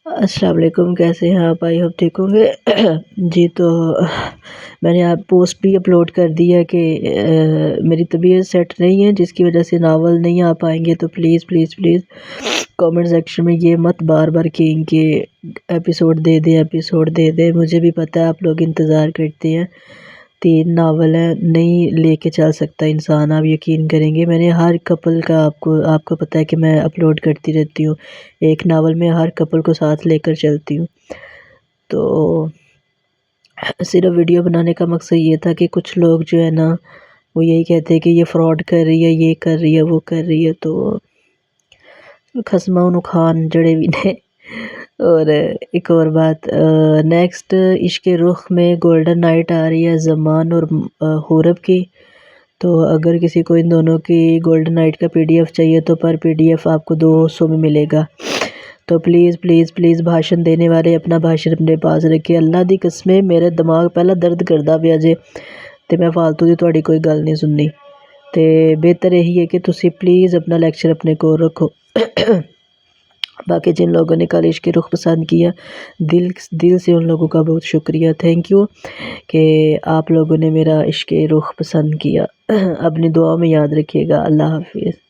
السلام علیکم، کیسے ہیں آپ؟ آئی ہوپ ٹھیک ہوں گے۔ جی تو میں نے آپ پوسٹ بھی اپلوڈ کر دی ہے کہ میری طبیعت سیٹ نہیں ہے، جس کی وجہ سے ناول نہیں آ پائیں گے، تو please please please comment section میں یہ مت بار بار کہیں کہ ایپیسوڈ دے دیں ایپیسوڈ دے دیں۔ مجھے بھی پتہ ہے آپ لوگ انتظار کرتے ہیں، 3 ناول ہیں، نہیں لے کے چل سکتا انسان، آپ یقین کریں گے۔ میں نے ہر کپل کا آپ کو پتہ ہے کہ میں اپلوڈ کرتی رہتی ہوں، ایک ناول میں ہر کپل کو ساتھ لے کر چلتی ہوں۔ تو صرف ویڈیو بنانے کا مقصد یہ تھا کہ کچھ لوگ جو ہے نا وہ یہی کہتے ہیں کہ یہ فراڈ کر رہی ہے، یہ کر رہی ہے، وہ کر رہی ہے، تو خسمہ انہوں خان جڑے بھی نے۔ اور ایک اور بات، نیکسٹ عشق رخ میں گولڈن نائٹ آ رہی ہے زمان اور حورب کی، تو اگر کسی کو ان دونوں کی گولڈن نائٹ کا PDF چاہیے تو پر PDF آپ کو 200 میں ملے گا۔ تو پلیز پلیز پلیز بھاشن دینے والے اپنا بھاشن اپنے پاس رکھے۔ اللہ دی قسمیں میرے دماغ پہلا درد کردا پیا جے تے میں فالتو دی تہاڈی کوئی گل نہیں سننی، تے بہتر یہی ہے کہ تسی پلیز اپنا لیکچر اپنے کو رکھو۔ باقی جن لوگوں نے کل عشق رخ پسند کیا، دل سے ان لوگوں کا بہت شکریہ، تھینک یو کہ آپ لوگوں نے میرا عشق رخ پسند کیا۔ اپنی دعا میں یاد رکھیے گا۔ اللہ حافظ۔